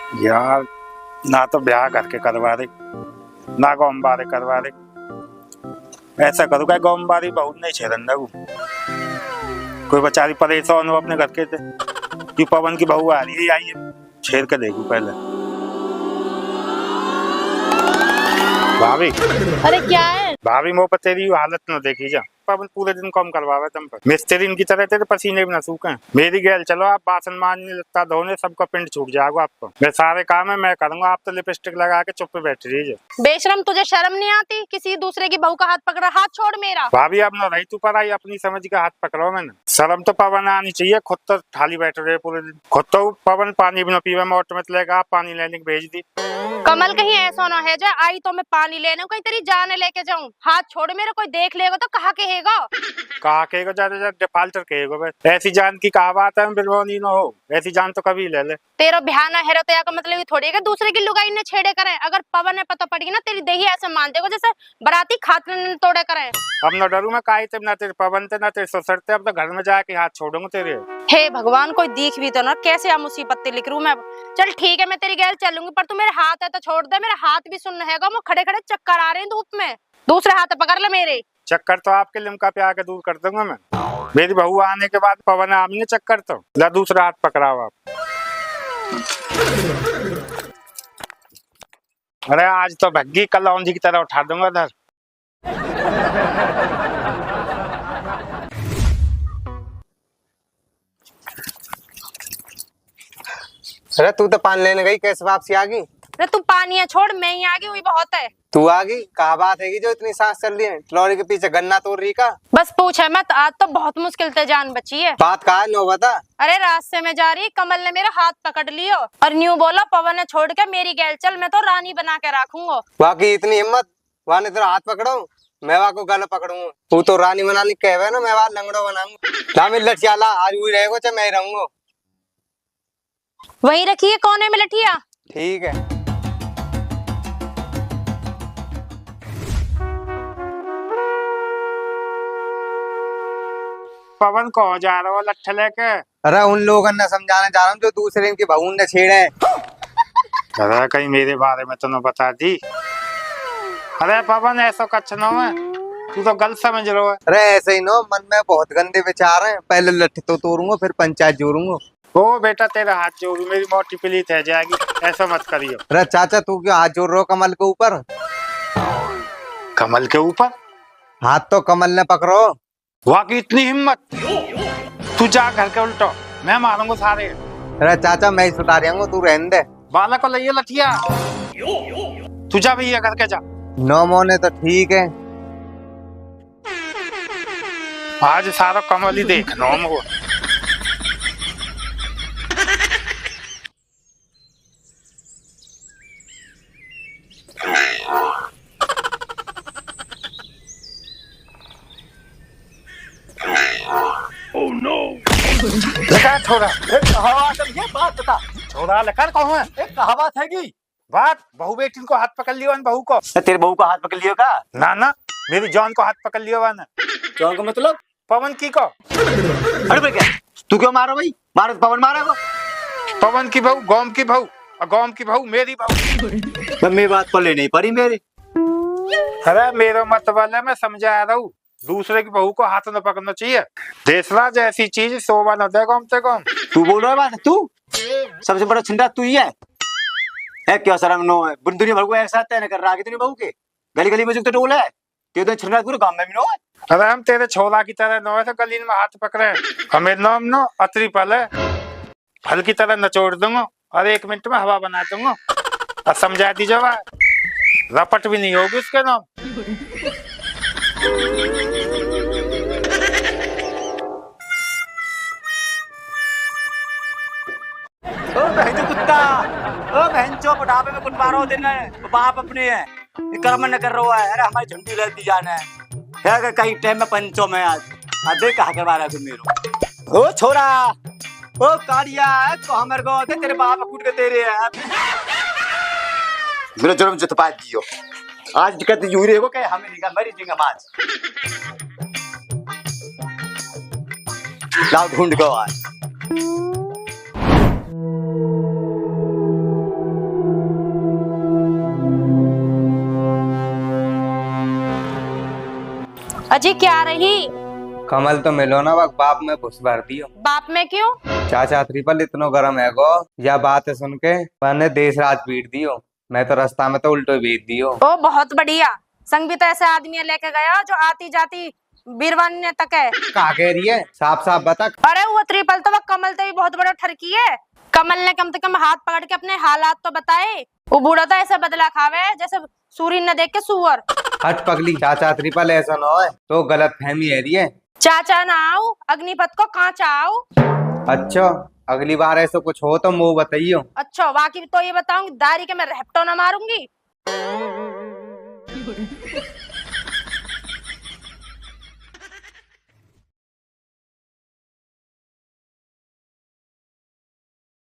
यार ना तो ब्याह करके करवा दे ना गौमबारे करवा दे। ऐसा करूँ क्या गौमबारी बहुत नहीं छेड़न दू। कोई बेचारी परेशान हो अपने घर के थे कि पवन की बहू आ रही है, आइए छेड़ के देखू पहले। भाभी अरे क्या है? भाभी मोह पर तेरी हालत न देखी जा। पवन पूरे दिन कम करवावे तुम पर। मिस्त्री इनकी तरह तेरे पसीने भी न सूखे। मेरी गैल चलो, आप बासन मांजने लगता धोने सबका पिंड छूट जाएगा आपको। मैं सारे काम है मैं करूंगा, आप तो लिपस्टिक लगा के चुप पे बैठ रही है। बेशरम, तुझे शर्म नहीं आती? किसी दूसरे की बहू का हाथ पकड़ा, हाथ छोड़ मेरा। भाभी अब न रही तू पर आई, अपनी समझ के हाथ पकड़ो। मैंने शर्म तो पवन आनी चाहिए, खुद तो थाली बैठ रहे पूरे दिन। खुद तो पवन पानी भी न पीवे, मोट में लेगा आप पानी लेने भेज दी। कमल कहीं ऐसा ना है जा आई तो मैं पानी लेने कहीं तेरी जान लेके जाऊं। हाथ छोड़ मेरे, कोई देख लेगा तो कहा कहेगा। कहा कहेगा ज्यादा डिफाल्टर कहेगा बस। ऐसी जान की कहा बात है बिरवानी न हो, ऐसी जान तो कभी ले ले। तेरा ब्याह ना है तो का मतलब ये थोड़ी है कि दूसरे की लुगाई ने छेड़े करे। अगर पवन ने पता पड़ी ना तेरी देही ऐसे मान देगा जैसे बराती खातन ने तोड़े करे। अब न डरू मैं काहे ते, ना तेरे पवन ते ना तेरे ससुर ते। अब तो घर में जाके हाथ छोड़ूंगा तेरे। हे भगवान, कोई दिख भी तो ना, कैसे आ मुसीबत लिख रू मैं। चल ठीक है, मैं तेरी गैल चलूंगी, पर तू मेरे हाथ है तो छोड़ दे। मेरा हाथ भी सुन है, वो खड़े खड़े चक्कर आ रहे हैं धूप में। दूसरे हाथ पकड़ ले मेरे। चक्कर तो आपके लिमका पे आके दूर कर दूंगा मैं। मेरी बहू आने के बाद पवन आमने चक्कर तो ला दूसरा हाथ पकड़ाओ आप। अरे आज तो भग्गी, कल औंधी की तरह उठा दूंगा धर। अरे तू तो पानी लेने गई, कैसे वापसी आ गई? अरे तू पानी है छोड़, मैं ही आ गई, वही बहुत है। तू आ गई? कहा बात है कि जो इतनी सांस चल रही है, लॉरी के पीछे गन्ना तोड़ रही का? बस पूछे मत, आज तो बहुत मुश्किल से जान बची है। बात कहा है नो बता। अरे रास्ते में जा रही कमल ने मेरा हाथ पकड़ लियो और न्यू बोला पवन ने छोड़ के मेरी गैल चल, मैं तो रानी बना के रखूंगा। बाकी इतनी हिम्मत, वहां ने तेरा हाथ पकड़ो, मैं वहां को गला पकड़ूंगा। तू तो रानी बनानी कहवे ना, मैं वहां लंगड़ो बनाऊंगा। लठियाला आज हुई रहेगा चाहे मैं रहूंगा। वहीं रखिए कोने में लठिया। ठीक है। पवन को जा रहा हो लट्ठ लेके? अरे उन लोगों ने समझाने जा रहा हूँ जो दूसरे इनकी बहू ने छेड़े। अरे कहीं मेरे बारे में तो न बता दी। अरे पवन ऐसा कच्छ न है, तू तो गलत समझ रहा है। अरे ऐसे ही नो, मन में बहुत गंदे विचार हैं। पहले लट्ठी तो तोड़ूंगा, फिर पंचायत जोड़ूंगा। ओ बेटा तेरा हाथ जोड़ू, मेरी मोटी पीलीत है जाएगी, ऐसा मत करियो। अरे चाचा तू क्यों हाथ जोड़ रहे हो कमल के ऊपर? कमल के ऊपर? हाथ तो कमल ने पकड़ो। वहाँ की इतनी हिम्मत? तू जा घर के उल्टो, मैं मारूंगा सारे। अरे चाचा मैं ही सुधारियांगा, तू रहने दे। बालक को लइए लठिया, तू जा भैया घर के जा। नो मोने तो ठीक है। आज सारा कमल ही देखना हमको। Oh no! लकार छोड़ा, ये बात बता। छोड़ा लकार कौन है? एक कहावत है कि बात बहू बेटी को हाथ पकड़ लियो, बहू को तेरे बहू का हाथ पकड़ लियो का? ना ना, मेरी जॉन को हाथ पकड़ लियो वन। जॉन का मतलब? पवन की को। अरे भाई क्या तू क्यों मारो भाई? मारो तो पवन मारेगा। पवन की बहू गौम की बहू और गौम की बहू मेरी बहू। मेरी बात पल्ले नहीं पड़ी मेरी। अरे मेरा मतलब है, मैं समझा रहा हूँ, दूसरे की बहू को हाथ न पकड़ना चाहिए। देशराज ऐसी चीज शोभा न दे कम से कम। तू बोल रहा है बात? तू सबसे बड़ा छिंडा तू ही है। क्या शर्म नो है? दुनिया भर को एक साथ तय कर रहा है दुनिया बहू के गली गली में जो टोल है तो छिंडा पूरे गांव में भी नो है। अरे हम तेरे छोला की तरह नो है तो गली में हाथ पकड़े, हमें नाम नो अतरी पल है, फल की तरह नचोड़ दूंगा और 1 मिनट में हवा बना दूंगा और समझा दीजिए रपट भी नहीं होगी उसके नाम। ओ बहन कुत्ता, ओ बहनचो बुढ़ापे में कुटवारो दिन है बाप अपने है ये कर्म न कर रहा है। अरे हमारी झंडी रहती जाना है कई टाइम में पंचो में आज देख कहा करवा रहा है मेरे। ओ छोरा, ओ कारिया तो हमारे को तेरे बाप कूट के तेरे है मेरा जन्म जो तपा दियो आज कहते यूं रहेगो क्या? हमें निकाल मरी जिंगा आज लाओ ढूंढ गो आज। अजी क्या रही? कमल तो मिलो ना वक्त बाप में घुस भर दियो। बाप में क्यों? चाचा त्रिपल इतनो गरम है गो, या बात है सुन के मैंने देश राज पीट दियो। मैं तो रास्ता में तो उल्टो भेज दियो। ओ बहुत बढ़िया। संग भी तो ऐसे आदमी लेके गया जो आती जाती बीरवान ने तक है। कहा कह रही है, साफ साफ बता। अरे वो त्रिपल तो वह कमल तो भी बहुत बड़ा ठरकी है। कमल ने कम से कम हाथ पकड़ के अपने हालात तो बताए। वो बूढ़ा तो ऐसे बदला खावे जैसे सूरी न देख के सुअर। हट पगली, चाचा त्रिपल ऐसा न हो तो गलत फहमी है रही है। चाचा ना आओ, अग्निपथ को कांचा आओ। अच्छा, अगली बार ऐसा कुछ हो तो मुंह बताइयो। अच्छा बाकी तो ये बताऊंगी दारी के मैं रेपटो ना मारूंगी।